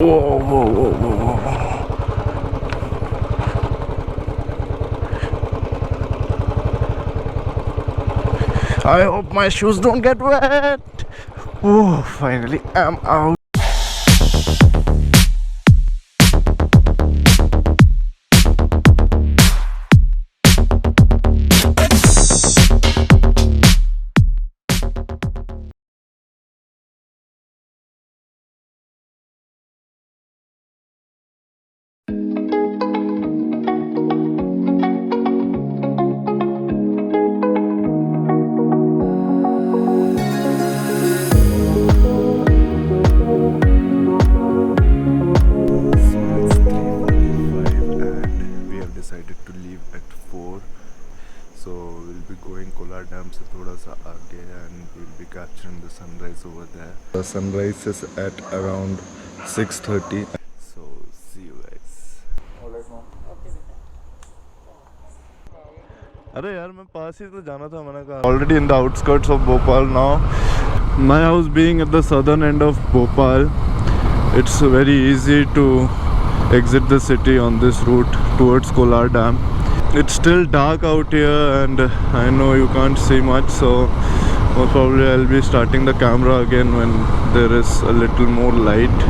Whoa, whoa, whoa, whoa, whoa. I hope my shoes don't get wet. Oh, finally I'm out. Decided to leave at 4, so we'll be going Kolar Dam se thoda sa aage and we'll be capturing the sunrise over there. The sunrise is at around 6:30, so see you guys. अरे यार मैं पास ही तो जाना था, मैंने कहा already in the outskirts of Bhopal now. My house being at the southern end of Bhopal, it's very easy to exit the city on this route towards Kolar Dam. It's still dark out here and I know you can't see much, so most probably I'll be starting the camera again when there is a little more light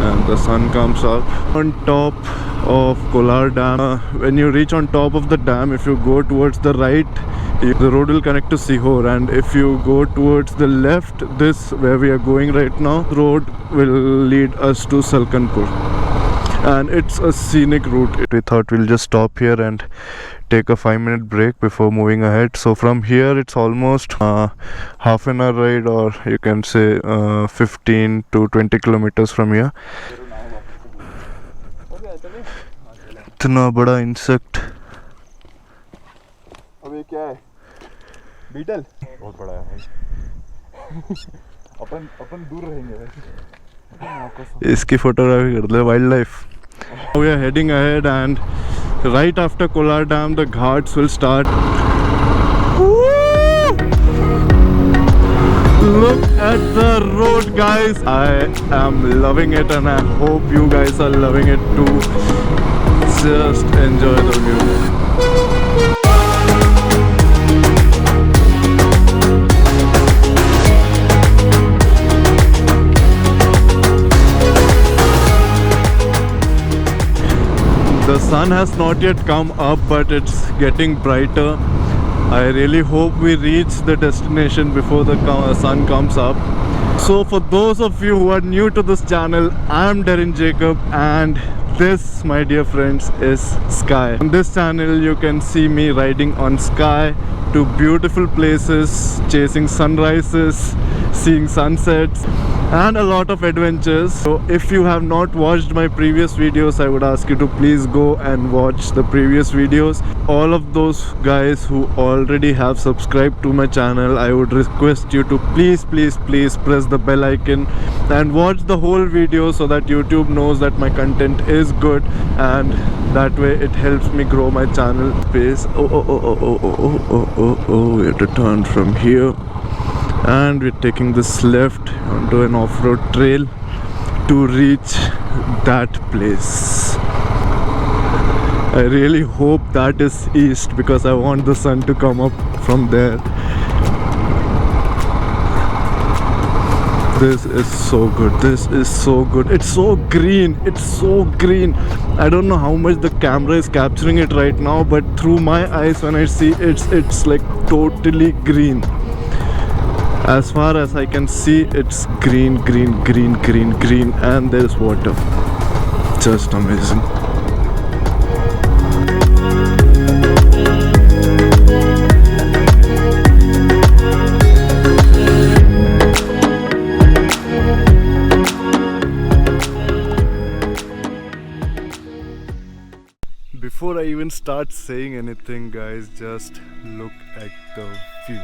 and the sun comes up. On top of Kolar Dam, when you reach on top of the dam, if you go towards the right, the road will connect to Sihor, and if you go towards the left, this where we are going right now, the road will lead us to Salkanpur. And it's a scenic route. We thought we'll just stop here and take a 5-minute break before moving ahead. So from here it's almost half an hour ride, or you can say 15 to 20 kilometers from here. इतना बड़ा insect, अब ये क्या है? Beetle बहुत बड़ा है भाई। अपन दूर रहेंगे वैसे। इसकी फोटोग्राफी कर ले, wild life. We are heading ahead and right after Kolar Dam the ghats will start. Look at the road, guys. I am loving it and I hope you guys are loving it too. Just enjoy the view. The sun has not yet come up, but it's getting brighter. I really hope we reach the destination before the sun comes up. So for those of you who are new to this channel, I am Darren Jacob and this, my dear friends, is Sky. On this channel you can see me riding on Sky to beautiful places, chasing sunrises, seeing sunsets and a lot of adventures. So if you have not watched my previous videos, I would ask you to please go and watch the previous videos. All of those guys who already have subscribed to my channel, I would request you to please press the bell icon and watch the whole video so that YouTube knows that my content is good, and that way it helps me grow my channel space. We have to turn from here and we're taking this left onto an off-road trail to reach that place. I really hope that is east because I want the sun to come up from there. This is so good. This is so good. It's so green. It's so green. I don't know how much the camera is capturing it right now, but through my eyes when I see it's like totally green. As far as I can see, it's green, and there's water. Just amazing. Before I even start saying anything, guys, just look at the view.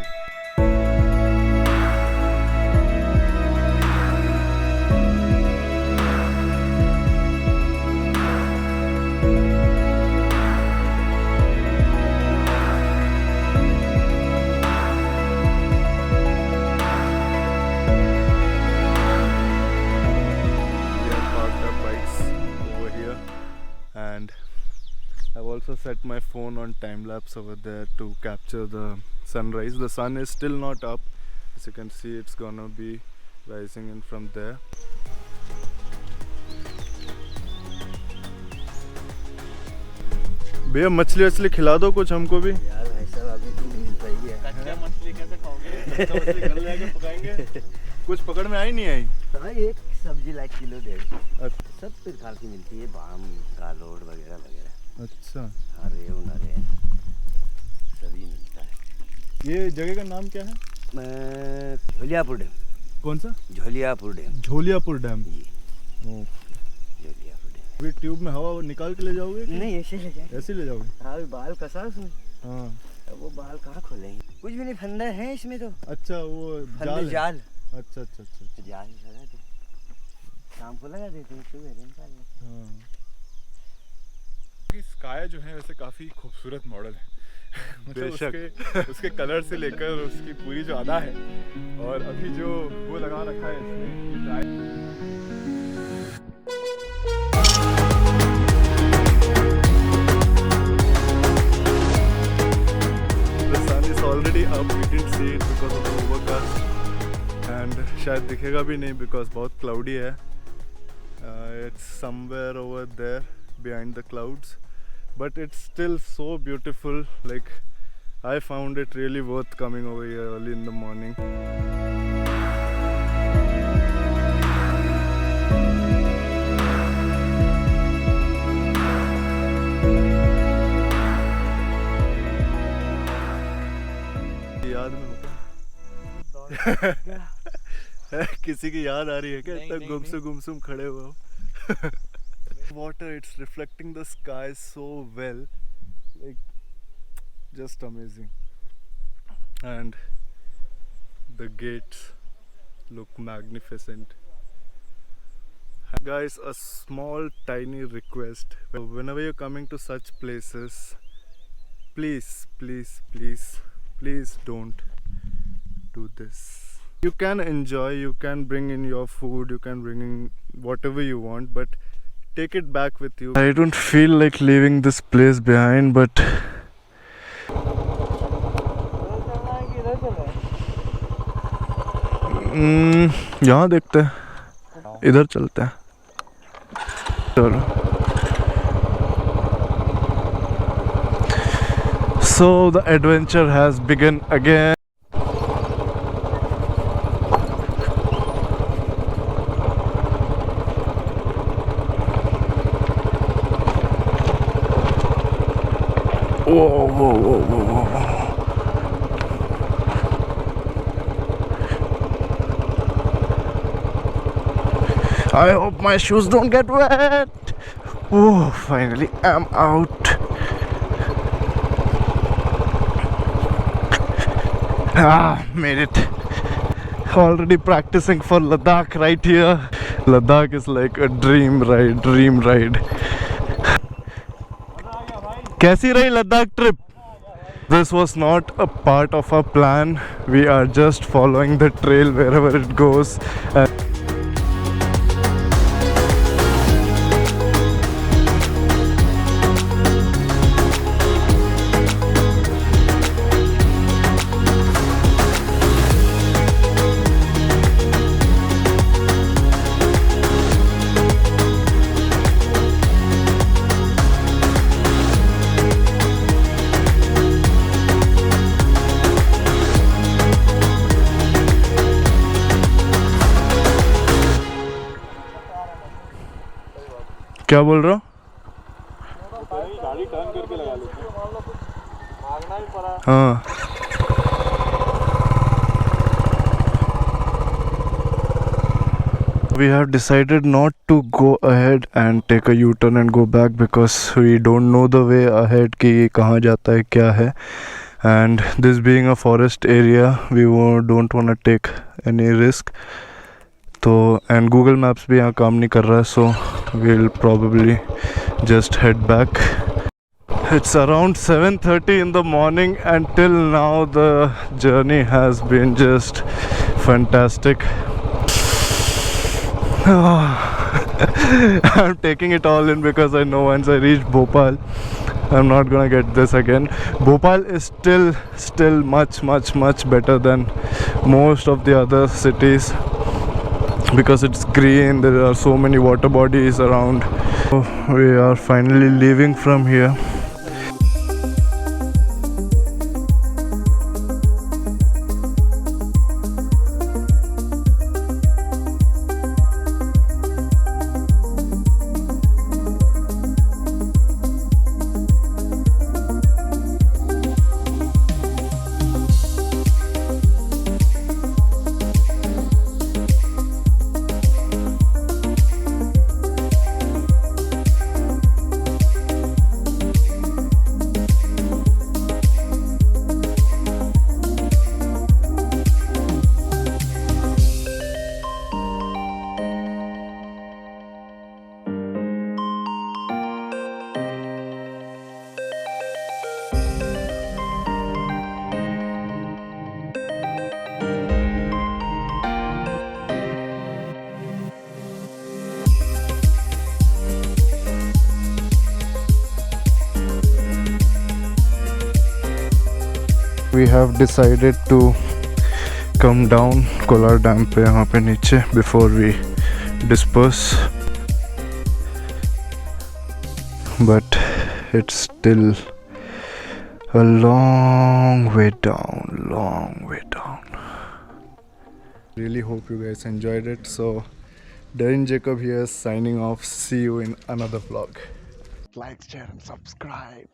here, and I've also set my phone on time lapse over there to capture the sunrise. The sun is still not up, as you can see. It's gonna be rising in from there. भैया मछली वछली खिला दो कुछ हमको भी। यार भाई साहब अभी तो मिल पाएगी। कच्चा मछली कैसे खाओगे? कच्चा मछली घर ले आके पकाएंगे। कुछ पकड़ में आई नहीं आई? हाँ एक सब्जी लाइक किलो दे सब प्रकार की मिलती है, बाम गालोड वगैरह वगैरह। अच्छा, हरे नरे सभी मिलता है। ये जगह का नाम क्या है? झोलियापुर डैम। कौन सा? झोलियापुर डैम। झोलियापुर डैम। जी झोलियापुर डैम। अभी ट्यूब में हवा निकाल के ले जाओगे? नहीं ऐसे ले जाएंगे। ऐसे ले जाओगे? हाँ बाल कसा उसमें। हाँ वो बाल कहाँ खोलेंगे? कुछ भी नहीं, फंदा है इसमें तो। अच्छा, वो जाल है? जाल। अच्छा अच्छा अच्छा। जाल लगा दे, शाम को लगा देते हैं, सुबह निकाल लेते हैं। हाँ। स्काई जो है वैसे काफी खूबसूरत मॉडल है। मतलब बेशक। उसके कलर से लेकर उसकी पूरी जो अदा है, और अभी जो वो लगा रखा है इसमें The sun is already up. We didn't see it because of the overcast, and शायद दिखेगा भी नहीं because बहुत cloudy है. It's somewhere over there behind the clouds, but it's still so beautiful. Like, I found it really worth coming over here early in the morning. याद में होगा? किसी की याद आ रही है क्या? इतना गुमसुम खड़े हुए हो। Water, it's reflecting the sky so well, like just amazing. And the gates look magnificent. Guys, a small tiny request: whenever you're coming to such places, please don't do this. You can enjoy, you can bring in your food, you can bring in whatever you want, but take it back with you. I don't feel like leaving this place behind, but यहाँ देखते हैं, इधर चलते हैं। चलो। So the adventure has begun again. Whoa. I hope my shoes don't get wet. Oh, finally I'm out. Made it. Already practicing for Ladakh right here. Ladakh is like a dream ride. कैसी रही Ladakh trip? This was not a part of our plan. We are just following the trail wherever it goes. क्या बोल रहा हो? गाड़ी turn करके लगा लेते हैं, भागना ही पड़ा। हाँ, we have decided not to go ahead and take a U-turn and go back because we don't know the way ahead कि ये कहाँ जाता है क्या है, and this being a forest area we don't want to take any risk. तो and Google Maps भी यहाँ काम नहीं कर रहा है, so we'll probably just head back. It's around 7:30 in the morning and till now the journey has been just fantastic. I'm taking it all in because I know once I reach Bhopal, I'm not gonna get this again. Bhopal is still much better than most of the other cities because it's green. There are so many water bodies around. So we are finally leaving from here. We have decided to come down Kolar Dam पे यहाँ पे नीचे before we disperse, but it's still a long way down. Really hope you guys enjoyed it. So Darren Jacob here signing off. See you in another vlog. Like, share and subscribe.